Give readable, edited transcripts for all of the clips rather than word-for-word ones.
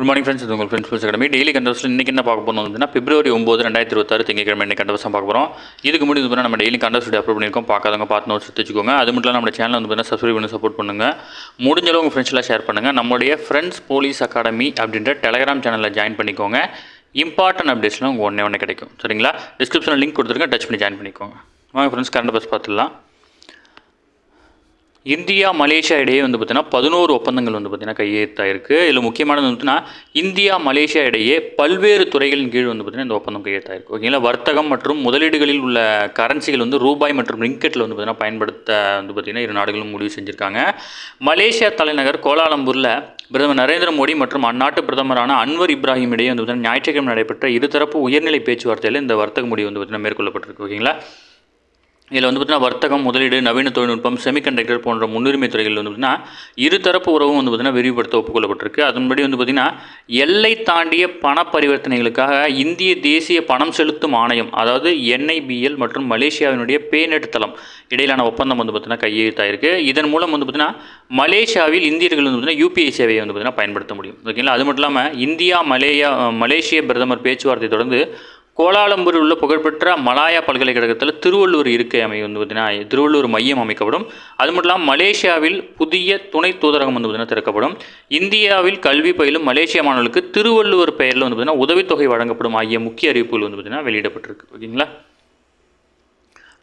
Good morning friends, இது உங்கள் friends academy daily கண்டவர்ஸில் இன்றைக்கி என்ன பார்க்க போகணும் அப்படின்னா February 9, 2026 திங்கட்கிழமை இன்றைக்கி கண்டவர்ஸாக பார்க்க போகிறோம். இதுக்கு முன்னாடி வந்து நம்ம டெய்லி கண்டவர்ஸ் அப்லோட் பண்ணியிருக்கோம். பார்க்காதவங்க பார்த்து நோட்ஸ் வச்சுக்கோங்க. அது மட்டும் இல்லாமல் நம்ம சேனல் வந்து பார்த்தீங்கன்னா சப்ஸ்கிரைப் பண்ணி சப்போர்ட் பண்ணுங்கள். முடிஞ்சளவு உங்கள் ஃப்ரெண்ட்ஸ்லாம் ஷேர் பண்ணுங்கள். நம்மளுடைய ஃப்ரெண்ட்ஸ் போலீஸ் அகாடமி அப்படின்ற டெலகிராம் சேனலில் ஜாயின் பண்ணிக்கோங்க. இம்பார்ட்டன்ட் அப்டேட்ஸ்லாம் உங்கள் ஒன்றே கிடைக்கும். சரிங்களா? டிஸ்கிரிப்ஷனில் லிங்க் கொடுத்துருங்க, டச் பண்ணி ஜாயின் பண்ணிக்கோங்க. வாங்க ஃப்ரெண்ட்ஸ், கரண்ட் பஸ் பார்த்துடலாம். இந்தியா மலேசியா இடையே வந்து பார்த்தீங்கன்னா 11 ஒப்பந்தங்கள் வந்து பார்த்தீங்கன்னா கையெழுத்தாயிருக்கு. இதில் முக்கியமானது வந்துட்டுனா இந்தியா மலேசியா இடையே பல்வேறு துறைகளின் கீழ் வந்து பார்த்தீங்கன்னா இந்த ஒப்பந்தம் கையெழுத்தாயிருக்கு. ஓகேங்களா? வர்த்தகம் மற்றும் முதலீடுகளில் உள்ள கரன்சிகள் வந்து ரூபாய் மற்றும் ரிங்கெட்டில் வந்து பார்த்தீங்கன்னா பயன்படுத்த வந்து பார்த்தீங்கன்னா இரு நாடுகளும் முடிவு செஞ்சுருக்காங்க. மலேசியா தலைநகர் கோலாலம்பூரில் பிரதமர் நரேந்திர மோடி மற்றும் அந்நாட்டு பிரதமரான அன்வர் இப்ராஹிம் இடையே வந்து பார்த்தீங்கன்னா ஞாயிற்றுக்கிழமை நடைபெற்ற இருதரப்பு உயர்நிலை பேச்சுவார்த்தையில் இந்த வர்த்தக முடிவு வந்து பார்த்தீங்கன்னா மேற்கொள்ளப்பட்டிருக்கு. ஓகேங்களா? இதில் வந்து பார்த்தீங்கன்னா வர்த்தகம், முதலீடு, நவீன தொழில்நுட்பம், செமிகண்டக்டர் போன்ற முன்னுரிமை துறைகள் வந்து பார்த்தீங்கன்னா இருதரப்பு உறவும் வந்து பார்த்தீங்கன்னா விரிவுபடுத்த ஒப்புக்கொள்ளப்பட்டிருக்கு. அதன்படி வந்து பார்த்தீங்கன்னா எல்லை தாண்டிய பண பரிவர்த்தனைகளுக்காக இந்திய தேசிய பணம் செலுத்தும் ஆணையம், அதாவது NIBL மற்றும் மலேசியாவினுடைய பேநெட் தளம் இடையிலான ஒப்பந்தம் வந்து பார்த்தீங்கன்னா கையெழுத்தாயிருக்கு. இதன் மூலம் வந்து பார்த்தீங்கன்னா மலேசியாவில் இந்தியர்கள் வந்து பார்த்தீங்கன்னா UPI சேவையை வந்து பார்த்தீங்கன்னா பயன்படுத்த முடியும். ஓகேங்களா? அது மட்டும் இல்லாமல் இந்தியா மலேசிய பிரதமர் பேச்சுவார்த்தை தொடர்ந்து கோலாலம்பூரில் உள்ள புகழ்பெற்ற மலாயா பல்கலைக்கழகத்தில் திருவள்ளூர் இருக்கை வந்து பார்த்தீங்கன்னா திருவள்ளூர் மையம் அமைக்கப்படும். அது மட்டும் இல்லாமல் மலேசியாவில் புதிய துணை தூதரகம் வந்து பார்த்தீங்கன்னா திறக்கப்படும். இந்தியாவில் கல்வி பயிலும் மலேசிய மாணவர்களுக்கு திருவள்ளுவர் பெயரில் வந்து பார்த்தீங்கன்னா உதவித்தொகை வழங்கப்படும் ஆகிய முக்கிய அறிவிப்புகள் வந்து பார்த்தீங்கன்னா வெளியிடப்பட்டிருக்கு. ஓகேங்களா?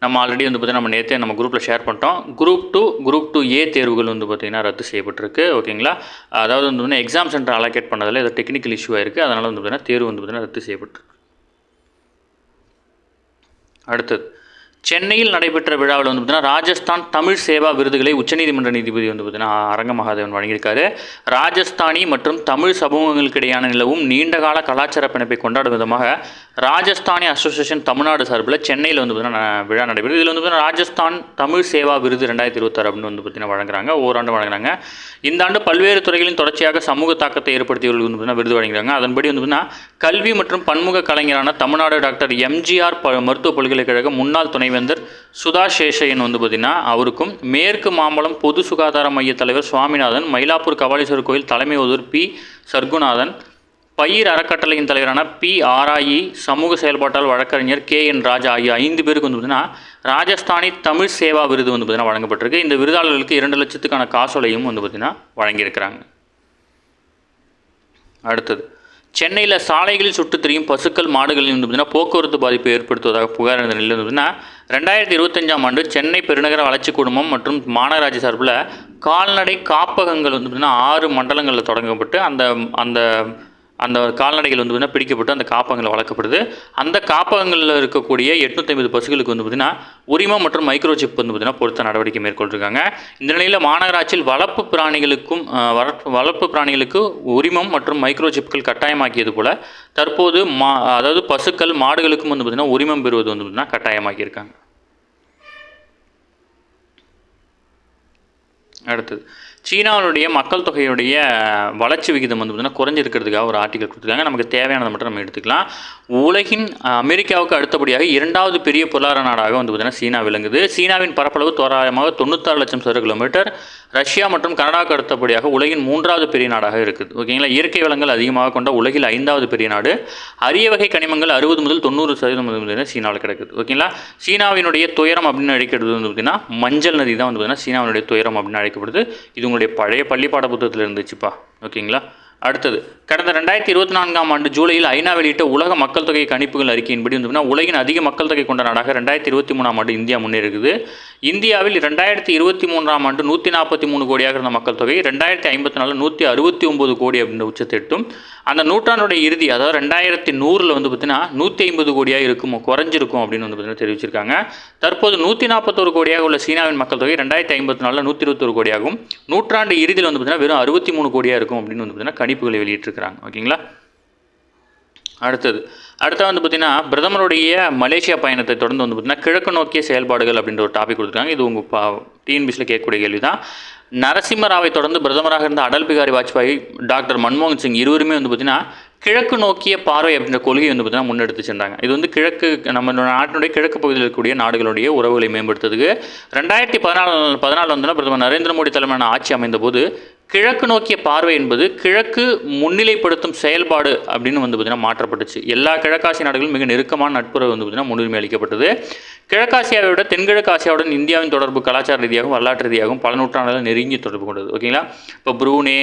நம்ம ஆல்ரெடி வந்து பார்த்தீங்கன்னா நம்ம நேற்றே நம்ம குரூப்பில் ஷேர் பண்ணிட்டோம். குரூப் டூ ஏ தேர்வுகள் வந்து பார்த்தீங்கன்னா ரத்து செய்யப்பட்டிருக்கு. ஓகேங்களா? அதாவது வந்து பார்த்தீங்கன்னா எக்ஸாம் சென்டர் அலோகேட் பண்ணதில் இது டெக்னிக்கல் இஷ்யூ ஆயிருக்கு. அதனால் வந்து பார்த்தீங்கன்னா தேர்வு வந்து பார்த்தீங்கன்னா ரத்து செய்யப்பட்டிருக்கு. அடுத்தது, சென்னையில் நடைபெற்ற விழாவில் வந்து பார்த்தீங்கன்னா ராஜஸ்தான் தமிழ் சேவா விருதுகளை உச்சநீதிமன்ற நீதிபதி வந்து பார்த்தீங்கன்னா அரங்க மகாதேவன் வழங்கியிருக்காரு. ராஜஸ்தானி மற்றும் தமிழ் சமூகங்களுக்கு இடையான நிலவும் நீண்டகால கலாச்சார பிணைப்பை கொண்டாடும் விதமாக ராஜஸ்தானி அசோசியேஷன் தமிழ்நாடு சார்பில் சென்னையில் வந்து பார்த்தீங்கன்னா விழா நடைபெறுது. இதில் வந்து பார்த்தீங்கன்னா ராஜஸ்தான் தமிழ் சேவா விருது 2026 அப்படின்னு வந்து பார்த்தீங்கன்னா வழங்குறாங்க. ஓராண்டு வழங்குறாங்க. இந்த ஆண்டு பல்வேறு துறைகளின் தொடர்ச்சியாக சமூக தாக்கத்தை ஏற்படுத்தியவர்கள் வந்து பார்த்தீங்கன்னா விருது வழங்குறாங்க. அதன்படி வந்து பார்த்தீங்கன்னா கல்வி மற்றும் பன்முக கலைஞரான தமிழ்நாடு டாக்டர் MGR மருத்துவ பல்கலைக்கழக முன்னாள் துணைவேந்தர் சுதா சேஷையன் வந்து பார்த்தீங்கன்னா அவருக்கும், மேற்கு மாம்பலம் பொது சுகாதார மைய தலைவர் சுவாமிநாதன், மயிலாப்பூர் கபாலீஸ்வரர் கோயில் தலைமை ஓதூர் P சர்க்குநாதன், பயிர் அறக்கட்டளையின் தலைவரான P ஆராயி, சமூக செயல்பாட்டால் வழக்கறிஞர் KN ராஜா ஆகிய 5 பேருக்கு வந்து பார்த்தீங்கன்னா ராஜஸ்தானி தமிழ் சேவா விருது வந்து பார்த்தீங்கன்னா வழங்கப்பட்டிருக்கு. இந்த விருதாளர்களுக்கு 2 லட்சத்துக்கான காசோலையும் வந்து பார்த்தீங்கன்னா வழங்கியிருக்கிறாங்க. அடுத்தது, சென்னையில் சாலைகளில் சுட்டுத் திரியும் பசுக்கள், மாடுகளில் வந்து பார்த்தீங்கன்னா போக்குவரத்து பாதிப்பை ஏற்படுத்துவதாக புகார் இருந்த நிலையில் வந்து பார்த்தீங்கன்னா 2025ஆம் ஆண்டு சென்னை பெருநகர வளர்ச்சி குழுமம் மற்றும் மாநகராட்சி சார்பில் கால்நடை காப்பகங்கள் வந்து பார்த்தீங்கன்னா 6 மண்டலங்களில் தொடங்கப்பட்டு அந்த அந்த கால்நடைகள் வந்து பார்த்தீங்கன்னா பிடிக்கப்பட்டு அந்த காப்பகங்கள் வளர்க்கப்படுது. அந்த காப்பகங்களில் இருக்கக்கூடிய 850 பசுகளுக்கு வந்து பார்த்தீங்கன்னா உரிமம் மற்றும் மைக்ரோசிப் வந்து பார்த்தீங்கன்னா பொறுத்த நடவடிக்கை மேற்கொண்டிருக்காங்க. இந்த நிலையில் மாநகராட்சியில் வளர்ப்பு பிராணிகளுக்கு உரிமம் மற்றும் மைக்ரோசிப்கள் கட்டாயமாக்கியது போல தற்போது அதாவது பசுக்கள், மாடுகளுக்கும் வந்து பார்த்தீங்கன்னா உரிமம் பெறுவது வந்து பார்த்தீங்கன்னா கட்டாயமாக்கியிருக்காங்க. அடுத்தது, சீனாவுடைய மக்கள் தொகையுடைய வளர்ச்சி விகிதம் வந்து பார்த்தீங்கன்னா குறைஞ்சிருக்கிறதுக்காக ஒரு ஆர்டிக்கல் கொடுத்துருக்காங்க. நமக்கு தேவையானதை மட்டும் நம்ம எடுத்துக்கலாம். உலகின் அமெரிக்காவுக்கு அடுத்தபடியாக 2வது பெரிய பொருளாதார நாடாக வந்து பார்த்தீங்கன்னா சீனா விளங்குது. சீனாவின் பரப்பளவு தோராயமாக 96 லட்சம் சதுர கிலோமீட்டர். ரஷ்யா மற்றும் கனடாவுக்கு அடுத்தபடியாக உலகின் 3வது பெரிய நாடாக இருக்குது. ஓகேங்களா? இயற்கை வளங்கள் அதிகமாக கொண்ட உலகில் 5வது பெரிய நாடு. அரிய வகை கனிமங்கள் 60 முதல் 90% சீனாவில் கிடைக்குது. ஓகேங்களா? சீனாவினுடைய துயரம் அப்படின்னு அழைக்கிறது வந்து பார்த்தீங்கன்னா மஞ்சள் நதி தான் வந்து பார்த்தீங்கன்னா சீனாவினுடைய துயரம் அப்படின்னு அழைக்கப்படுது. இது உங்களுடைய பழைய பள்ளி பாட புத்தகத்தில் இருந்துச்சுப்பா. ஓகேங்களா? அடுத்தது, கடந்த 2024ஆம் ஆண்டு ஜூலையில் ஐநா வெளியிட்ட உலக மக்கள் தொகை கணிப்புகள் அறிக்கையின்படி வந்து உலகின் அதிக மக்கள் தொகை கொண்ட நாடாக 2023ஆம் ஆண்டு இந்தியா முன்னேறுகிறது. இந்தியாவில் 2023ஆம் ஆண்டு 143 கோடியாக இருந்த மக்கள் தொகை 2054 169 கோடி அப்படின்ற உச்சத்தை எட்டும். அந்த நூற்றாண்டுடைய இறுதி, அதாவது 2100 வந்து பார்த்தீங்கன்னா 150 கோடியாக இருக்கும், குறைஞ்சிருக்கும் அப்படின்னு வந்து பார்த்தீங்கன்னா தெரிவிச்சிருக்காங்க. தற்போது 141 கோடியாக உள்ள சீனாவின் மக்கள் தொகை 2054 121 கோடியாகும். நூற்றாண்டு இறுதியில் வந்து பார்த்தீங்கன்னா வெறும் 63 கோடியாக இருக்கும் அப்படின்னு வந்து பார்த்தீங்கன்னா கணிப்புகளை வெளியிட்டிருக்கிறாங்க. ஓகேங்களா? அடுத்து வந்து பார்த்தீங்கன்னா பிரதமருடைய மலேசியா பயணத்தை தொடர்ந்து வந்து பார்த்தீங்கன்னா கிழக்கு நோக்கிய செயல்பாடுகள் அப்படின்ற ஒரு டாபிக் கொடுத்துருக்காங்க. இது உங்கள் TNPSசியில் கேட்கக்கூடிய கேள்வி தான். நரசிம்மராவை தொடர்ந்து பிரதமராக இருந்த அடல் பிகாரி வாஜ்பாய், டாக்டர் மன்மோகன் சிங் இருவருமே வந்து பார்த்தீங்கன்னா கிழக்கு நோக்கிய பார்வை அப்படின்ற கொள்கையை வந்து பார்த்தீங்கன்னா முன்னெடுத்து சென்றாங்க. இது வந்து நம்ம நாட்டினுடைய கிழக்கு பகுதியில் இருக்கக்கூடிய நாடுகளுடைய உறவுகளை மேம்படுத்துறதுக்கு 2014 வந்து பிரதமர் நரேந்திர மோடி தலைமையிலான ஆட்சி அமைந்த போது கிழக்கு நோக்கிய பார்வை என்பது கிழக்கு முன்னிலைப்படுத்தும் செயல்பாடு அப்படின்னு வந்து பார்த்திங்கன்னா மாற்றப்பட்டுச்சு. எல்லா கிழக்காசிய நாடுகளும் மிக நெருக்கமான நட்புறவு வந்து பார்த்திங்கன்னா முன்னுரிமை அளிக்கப்பட்டது. கிழக்காசியாவை விட தென்கிழக்கு ஆசியாவுடன் இந்தியாவின் தொடர்பு கலாச்சார ரீதியாகவும் வரலாற்று ரீதியாகவும் பல நூற்றாண்டுகள் நெருங்கி தொடர்பு கொண்டது. ஓகேங்களா. இப்போ புரூனே,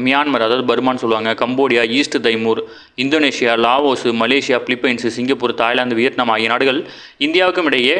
மியான்மர் அதாவது பர்மான்னு சொல்லுவாங்க, Cambodia, East Timor, Indonesia, Laos, Malaysia, Philippines, Singapore, Thailand, Vietnam ஆகிய நாடுகள் இந்தியாவுக்கும் இடையே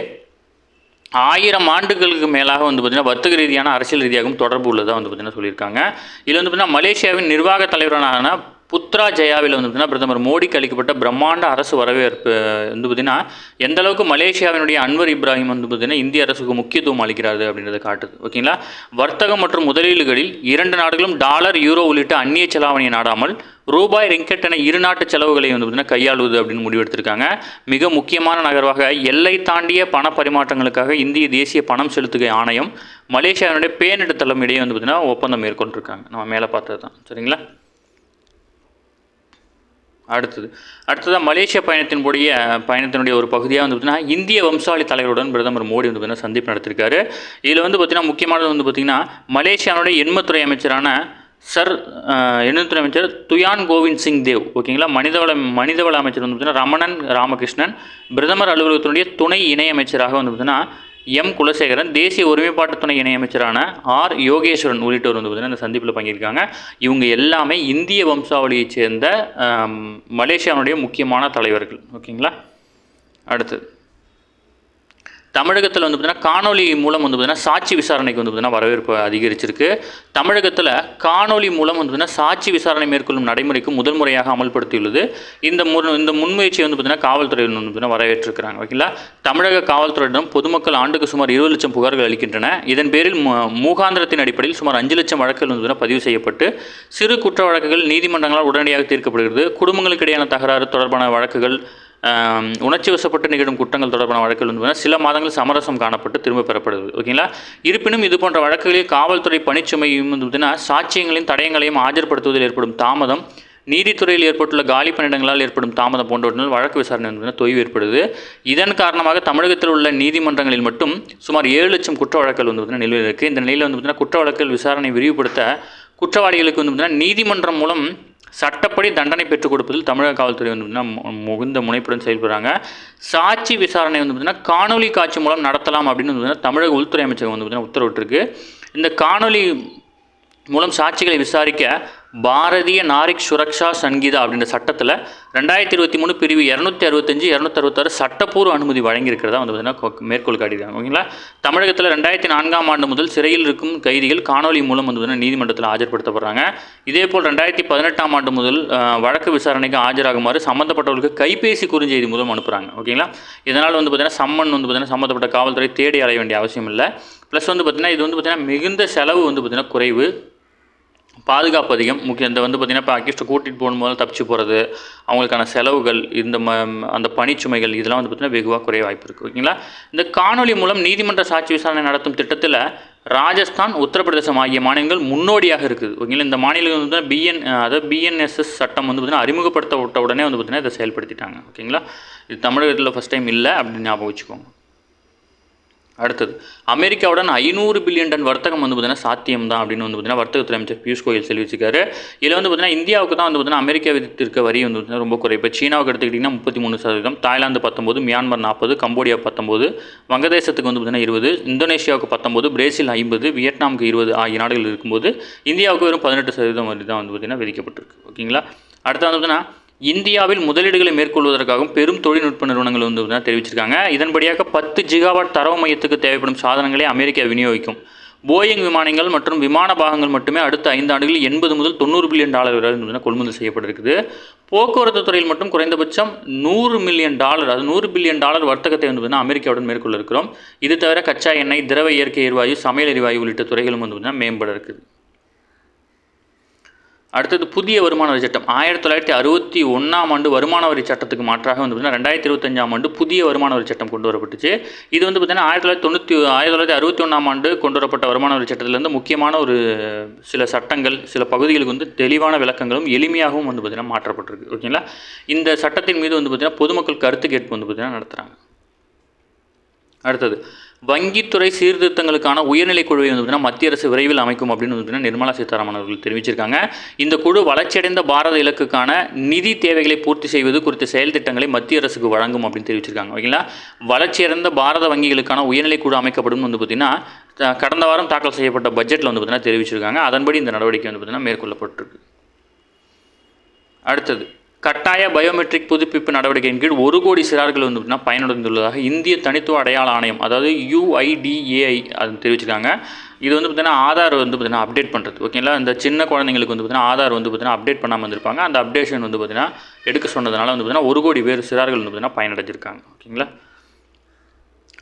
1000 ஆண்டுகளுக்கு மேலாக வந்து பார்த்திங்கன்னா வர்த்தக ரீதியான அரசியல் ரீதியாகவும் தொடர்பு உள்ளதாக வந்து பார்த்திங்கன்னா சொல்லியிருக்காங்க. இதில் வந்து பார்த்திங்கன்னா மலேசியாவின் நிர்வாக தலைவரான புத்ரா ஜெயாவில் வந்து பார்த்திங்கன்னா பிரதமர் மோடிக்கு அளிக்கப்பட்ட பிரம்மாண்ட அரசு வரவேற்பு வந்து பார்த்திங்கன்னா எந்த அளவுக்கு மலேசியாவினுடைய அன்வர் இப்ராஹிம் வந்து பார்த்திங்கன்னா இந்திய அரசுக்கு முக்கியத்துவம் அளிக்கிறாரு அப்படின்றத காட்டுது. ஓகேங்களா. வர்த்தகம் மற்றும் முதலீடுகளில் 2 நாடுகளும் டாலர், யூரோ உள்ளிட்ட அந்நிய செலாவணியை நாடாமல் ரூபாய், ரிங்கெட் என இரு நாட்டு செலவுகளை வந்து பார்த்திங்கன்னா கையாளுவது அப்படின்னு முடிவெடுத்திருக்காங்க. மிக முக்கியமான நகர்வாக எல்லை தாண்டிய பண பரிமாற்றங்களுக்காக இந்திய தேசிய பணம் செலுத்துகை ஆணையம் மலேசியாவினுடைய பேரிட தளம் இடையே வந்து பார்த்திங்கன்னா ஒப்பந்தம் மேற்கொண்டிருக்காங்க. நம்ம மேலே பார்த்தது தான். சரிங்களா. அடுத்ததாக மலேசிய பயணத்தினுடைய ஒரு பகுதியாக வந்து பார்த்திங்கன்னா இந்திய வம்சாவளி தலைவருடன் பிரதமர் மோடி வந்து பார்த்திங்கன்னா சந்திப்பு நடத்திருக்காரு. இதில் வந்து பார்த்திங்கன்னா முக்கியமானது வந்து பார்த்திங்கன்னா மலேசியாவுடைய எண்மத்துறை அமைச்சரான எண்ணத்துறை அமைச்சர் துயான் கோவிந்த் சிங் தேவ், ஓகேங்களா, மனிதவள அமைச்சர் வந்து பார்த்திங்கன்னா ரமணன் ராமகிருஷ்ணன், பிரதமர் அலுவலகத்தினுடைய துணை இணையமைச்சராக வந்து பார்த்திங்கன்னா எம் குலசேகரன், தேசிய ஒருமைப்பாட்டு துணை இணையமைச்சரான ஆர் யோகேஸ்வரன் உள்ளிட்டோர் வந்து பார்த்திங்கன்னா இந்த சந்திப்பில் பங்கேற்காங்க. இவங்க எல்லாமே இந்திய வம்சாவளியைச் சேர்ந்த மலேசியாவுடைய முக்கியமான தலைவர்கள். ஓகேங்களா. அடுத்து தமிழகத்தில் வந்து பார்த்திங்கன்னா காணொலி மூலம் வந்து பார்த்திங்கன்னா சாட்சி விசாரணைக்கு வந்து பார்த்திங்கன்னா வரவேற்பு அதிகரிச்சிருக்கு. தமிழகத்தில் காணொலி மூலம் வந்து பார்த்திங்கன்னா சாட்சி விசாரணை மேற்கொள்ளும் நடைமுறைக்கு முதல் முறையாக அமல்படுத்தியுள்ளது. இந்த முன்முயற்சியை வந்து பார்த்திங்கன்னா காவல்துறையில் வந்து பார்த்திங்கன்னா வரவேற்றிருக்கிறாங்க. ஓகேங்களா. தமிழக காவல்துறையிடம் பொதுமக்கள் ஆண்டுக்கு சுமார் 20 லட்சம் புகார்கள் அளிக்கின்றன. இதன் பேரில் மூகாந்திரத்தின் அடிப்படையில் சுமார் 5 லட்சம் வழக்குகள் வந்து பார்த்திங்கன்னா பதிவு செய்யப்பட்டு சிறு குற்ற வழக்குகள் நீதிமன்றங்களால் உடனடியாக தீர்க்கப்படுகிறது. குடும்பங்களுக்கு இடையான தகராறு தொடர்பான வழக்குகள், உணர்ச்சி வசப்பட்டு நிகழும் குற்றங்கள் தொடர்பான வழக்குகள் வந்து சில மாதங்கள் சமரசம் காணப்பட்டு திரும்ப பெறப்படுது. ஓகேங்களா. இருப்பினும் இது போன்ற வழக்குகளில் காவல்துறை பணிச்சுமையும் வந்து பார்த்திங்கன்னா சாட்சியங்களையும் தடயங்களையும் ஆஜர்படுத்துவதில் ஏற்படும் தாமதம், நீதித்துறையில் ஏற்பட்டுள்ள காலி பணியிடங்களால் ஏற்படும் தாமதம் போன்றவற்றினால் வழக்கு விசாரணை வந்து தொய்வு ஏற்படுது. இதன் காரணமாக தமிழகத்தில் உள்ள நீதிமன்றங்களில் மட்டும் சுமார் 7 லட்சம் குற்ற வழக்குகள் வந்து பார்த்திங்கன்னா நிலுவையில் இருக்குது. இந்த நிலையில் வந்து பார்த்திங்கன்னா குற்ற வழக்குகள் விசாரணை விரிவுபடுத்த குற்றவாளிகளுக்கு வந்து பார்த்திங்கன்னா நீதிமன்றம் மூலம் சட்டப்படி தண்டனை பெற்றுக் கொடுப்பதில் தமிழக காவல்துறை வந்து மிகுந்த முனைப்புடன் செயல்படுறாங்க. சாட்சி விசாரணை வந்து பார்த்திங்கன்னா காணொலி காட்சி மூலம் நடத்தலாம் அப்படின்னு வந்து தமிழக உள்துறை அமைச்சகம் வந்து பார்த்திங்கன்னா உத்தரவிட்டிருக்கு. இந்த காணொலி மூலம் சாட்சிகளை விசாரிக்க பாரதிய நாரிக் சுரக்ஷா சங்கீதா அப்படின்ற சட்டத்தில் 2023 பிரிவு 265, 266 சட்டப்பூர்வ அனுமதி வழங்கியிருக்கிறதா வந்து பார்த்திங்கன்னா மேற்கோள் காட்டியிருக்காங்க. ஓகேங்களா. தமிழகத்தில் 2004ஆம் ஆண்டு முதல் சிறையில் இருக்கும் கைதிகள் காணொலி மூலம் வந்து பார்த்திங்கன்னா நீதிமன்றத்தில் ஆஜர்படுத்தப்படுறாங்க. இதேபோல் 2018ஆம் ஆண்டு முதல் வழக்கு விசாரணைக்கு ஆஜராகுமாறு சம்மந்தப்பட்டவர்களுக்கு கைபேசி குறுஞ்செய்தி மூலம் அனுப்புகிறாங்க. ஓகேங்களா. இதனால் வந்து பார்த்திங்கன்னா சம்மன் வந்து பார்த்திங்கன்னா சம்மந்தப்பட்ட காவல்துறை தேடி அலைய வேண்டிய அவசியம் இல்லை. ப்ளஸ் வந்து பார்த்திங்கன்னா இது வந்து பார்த்திங்கன்னா மிகுந்த செலவு வந்து பார்த்திங்கன்னா குறைவு, பாதுகாப்பு அதிகம். முக்கியம் இந்த வந்து பார்த்திங்கன்னா இப்போ அக்யூஸ்ட்டை கூட்டிகிட்டு போகும்போது தப்பிச்சு போகிறது, அவங்களுக்கான செலவுகள், அந்த பணிச்சுமைகள் இதெல்லாம் வந்து பார்த்திங்கன்னா வெகுவாக குறைய வாய்ப்பு இருக்குது. ஓகேங்களா. இந்த காணொலி மூலம் நீதிமன்ற சாட்சி விசாரணை நடத்தும் திட்டத்தில் ராஜஸ்தான், உத்தரப்பிரதேசம் ஆகிய மாநிலங்கள் முன்னோடியாக இருக்குது. ஓகேங்களா. இந்த மாநிலங்கள் வந்து பிஎன்எஸ்எஸ் சட்டம் வந்து பார்த்திங்கன்னா அறிமுகப்படுத்தப்பட்ட உடனே வந்து பார்த்திங்கன்னா இதை செயல்படுத்திட்டாங்க. ஓகேங்களா. இது தமிழகத்தில் ஃபஸ்ட் டைம் இல்லை அப்படின்னு ஞாபகம் வச்சுக்கோங்க. அடுத்தது அமெரிக்காவுடன் 500 பில்லியன் டன் வர்த்தகம் வந்து பார்த்திங்கன்னா சாத்தியம் தான் அப்படின்னு வந்து பார்த்திங்கன்னா வர்த்தகத்துறை அமைச்சர் பியூஷ் கோயல் தெரிவிச்சிருக்காரு. இதில் வந்து பார்த்திங்கன்னா இந்தியாவுக்கு தான் வந்து பார்த்திங்கன்னா அமெரிக்கா விதித்திருக்க வரி வந்து பார்த்திங்கன்னா ரொம்ப குறை. இப்போ சீனாவுக்கு எடுத்துக்கிட்டிங்கன்னா 33%, தாய்லாந்து 19%, மியான்மர் 40%, கம்போடியா 19%, வங்கதேசத்துக்கு வந்து பார்த்திங்கன்னா 20%, இந்தோனேஷியாவுக்கு 19%, பிரேசில் 50%, வியட்நாமுக்கு 20% ஆகிய நாடுகள் இருக்கும்போது இந்தியாவுக்கு வெறும் 18% வரி தான் வந்து பார்த்திங்கன்னா விதிக்கப்பட்டிருக்கு. ஓகேங்களா. அடுத்து வந்து பார்த்திங்கன்னா இந்தியாவில் முதலீடுகளை மேற்கொள்வதற்காகவும் பெரும் தொழில்நுட்ப நிறுவனங்கள் வந்து தெரிவிச்சிருக்காங்க. இதன்படியாக 10 ஜிகாவாட் தரவு மையத்துக்கு தேவைப்படும் சாதனங்களை அமெரிக்கா விநியோகிக்கும். போயிங் விமானங்கள் மற்றும் விமான பாகங்கள் மட்டுமே அடுத்த 5 ஆண்டுகளில் 80 முதல் 90 பில்லியன் டாலர் வரை கொள்முதல் செய்யப்பட்டிருக்குது. போக்குவரத்து துறையில் மட்டும் குறைந்தபட்சம் $100 மில்லியன், அது $100 பில்லியன் வர்த்தகத்தை வந்து அமெரிக்காவுடன் மேற்கொள்ள இருக்கிறோம். இது தவிர கச்சா எண்ணெய், திரவ இயற்கை எரிவாயு, சமையல் எரிவாயு உள்ளிட்ட துறைகளும் வந்து மேம்பட இருக்குது. அடுத்தது புதிய வருமான வரி சட்டம். 1961ஆம் ஆண்டு வருமான வரி சட்டத்துக்கு மாற்றாக வந்து பார்த்திங்கன்னா 2025ஆம் ஆண்டு புதிய வருமான வரி சட்டம் கொண்டு வரப்பட்டுச்சு. இது வந்து பார்த்திங்கன்னா 1961ஆம் ஆண்டு கொண்டு வரப்பட்ட வருமான வரி சட்டத்திலேருந்து முக்கியமான ஒரு சில சட்டங்கள், சில பகுதிகளுக்கு வந்து தெளிவான விளக்கங்களும் எளிமையாகவும் வந்து பார்த்திங்கன்னா மாற்றப்பட்டிருக்கு. ஓகேங்களா. இந்த சட்டத்தின் மீது வந்து பார்த்திங்கன்னா பொதுமக்கள் கருத்து கேட்பு வந்து பார்த்திங்கன்னா நடத்துகிறாங்க. அடுத்தது வங்கித்துறை சீர்திருத்தங்களுக்கான உயர்நிலை குழுவை வந்து பார்த்தீங்கன்னா மத்திய அரசு விரைவில் அமைக்கும் அப்படின்னு வந்து பார்த்தீங்கன்னா நிர்மலா சீதாராமன் அவர்கள் தெரிவிச்சிருக்காங்க. இந்த குழு வளர்ச்சியடைந்த பாரத இலக்குக்கான நிதி தேவைகளை பூர்த்தி செய்வது குறித்த செயல் திட்டங்களை மத்திய அரசுக்கு வழங்கும் அப்படின்னு தெரிவிச்சிருக்காங்க. ஓகேங்களா, வளர்ச்சியடைந்த பாரத வங்கிகளுக்கான உயர்நிலை குழு அமைக்கப்படும் வந்து பார்த்தீங்கன்னா கடந்த வாரம் தாக்கல் செய்யப்பட்ட பட்ஜெட்டில் வந்து பார்த்தீங்கன்னா தெரிவிச்சிருக்காங்க. அதன்படி இந்த நடவடிக்கை வந்து பார்த்தீங்கன்னா மேற்கொள்ளப்பட்டிருக்கு. அடுத்தது கட்டாய பயோமெட்ரிக் புதுப்பிப்பு நடவடிக்கையின் கீழ் 1 கோடி சிறார்கள் வந்து பயனடைந்துள்ளதாக இந்திய தனித்துவ அடையாள ஆணையம் அதாவது UIDAI அது தெரிவிச்சிருக்காங்க. இது வந்து பார்த்தீங்கன்னா ஆதார் வந்து பார்த்தீங்கன்னா அப்டேட் பண்ணுறது. ஓகேங்களா, இந்த சின்ன குழந்தைங்களுக்கு வந்து பார்த்தீங்கன்னா ஆதார் வந்து பார்த்தீங்கன்னா அப்டேட் பண்ணாமல் வந்திருப்பாங்க. அந்த அப்டேஷன் வந்து பார்த்தீங்கன்னா எடுக்க சொன்னதுனால வந்து பார்த்தீங்கன்னா 1 கோடி பேர் சிறார்கள் வந்து பார்த்தீங்கன்னா பயனடைஞ்சிருக்காங்க. ஓகேங்களா,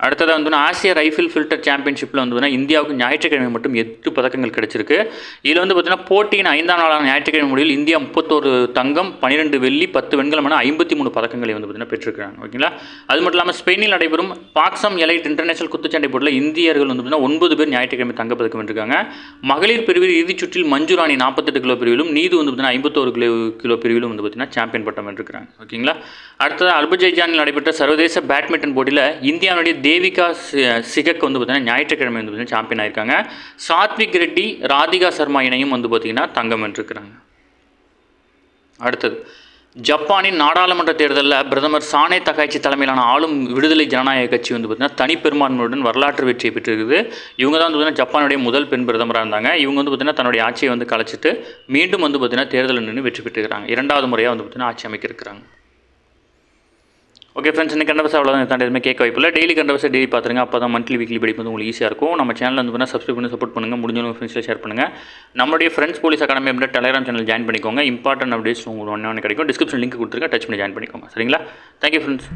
அடுத்ததாக வந்து ஆசிய ரைஃபிள் ஃபில்டர் சாம்பியன்ஷிப்பில் வந்து இந்தியாவுக்கு ஞாயிற்றுக்கிழமை மட்டும் 8 பதக்கங்கள் கிடைச்சிருக்கு. இதில் வந்து பார்த்தீங்கன்னா போட்டியின் 5ஆம் நாளான ஞாயிற்றுக்கிழமை முடிவில் இந்தியா 31 தங்கம், 12 வெள்ளி, 10 வெண்கலம் என 53 பதக்கங்களை வந்து பார்த்தீங்கன்னா பெற்றிருக்காங்க. ஓகேங்களா, அது மட்டும் இல்லாமல் ஸ்பெயினில் நடைபெறும் பாக்ஸம் எலைட் இன்டர்நேஷனல் குத்துச்சண்டை போட்டியில் இந்தியர்கள் வந்து பார்த்தீங்கன்னா 9 பேர் ஞாயிற்றுக்கிழமை தங்கப்பதக்கம் வென்றிருக்காங்க. மகளிர் பிரிவில் இறுதிச் சுற்றில் மஞ்சு ராணி 48 கிலோ பிரிவிலும் நீது வந்து பார்த்தீங்கன்னா 51 கிலோ பிரிவிலும் வந்து பார்த்தீங்கன்னா சாம்பியன் பட்டம் வென்றிருக்காங்க. ஓகேங்களா, அடுத்தது அர்பஜைஜானில் நடைபெற்ற சர்வதேச பேட்மிண்டன் போட்டியில் இந்தியாவுடைய தேவிகா சிகக் வந்து பார்த்தீங்கன்னா ஞாயிற்றுக்கிழமை வந்து பார்த்தீங்கன்னா சாம்பியன் ஆயிருக்காங்க. சாத்விக் ரெட்டி, ராதிகா சர்மா இணையும் வந்து பார்த்தீங்கன்னா தங்கம் வென்றிருக்கிறாங்க. அடுத்தது ஜப்பானின் நாடாளுமன்ற தேர்தலில் பிரதமர் சானே தகாய்ச்சி தலைமையிலான ஆளும் விடுதலை ஜனநாயக கட்சி வந்து பார்த்தீங்கன்னா தனிப்பெரும்பான்மையுடன் வரலாற்று வெற்றியை பெற்றிருக்குது. இவங்க தான் வந்து பார்த்தீங்கன்னா ஜப்பானுடைய முதல் பெண் பிரதமராக இருந்தாங்க. இவங்க வந்து பார்த்தீங்கன்னா தன்னுடைய ஆட்சியை வந்து கலைச்சிட்டு மீண்டும் வந்து பார்த்தீங்கன்னா தேர்தலில் நின்று வெற்றி பெற்றுக்கிறாங்க. 2வது முறையாக வந்து பார்த்தீங்கன்னா ஆட்சி அமைக்க இருக்கிறாங்க. ஓகே ஃப்ரெண்ட்ஸ், இன்னைக்கு கண்டவசம் அவ்வளோதான். தாண்டி எதுவுமே கேட்க வாய்ப்பில்லை. டெய்லி கண்டவசம் டெய்லி பார்த்துருங்க. அப்போ தான் மந்த்லி வீக்லி படிப்பது உங்களுக்கு ஈஸியாக இருக்கும். நம்ம சேனல் வந்து பார்த்தீங்கன்னா சப்ஸ்கிரைப் பண்ணி சப்போர்ட் பண்ணுங்கள். முடிஞ்சவங்க ஃப்ரெண்ட்ஸில் ஷேர் பண்ணுங்கள். நம்மளுடைய ஃப்ரெண்ட்ஸ் போலீஸ் அகாடமி அப்படின்ற டெலிகிராம் சேனல் ஜாயின் பண்ணிக்கோங்க. இம்பார்ட்டன்ட் அப்டேட்ஸ் உங்களுக்கு ஒன்று கிடைக்கும். டிஸ்கிரிப்ஷன் லிங்க் கொடுத்துருக்கேன், டச் பண்ணி ஜாயின் பண்ணிக்கோங்க. சரிங்களா, தேங்க்யூ ஃப்ரெண்ட்ஸ்.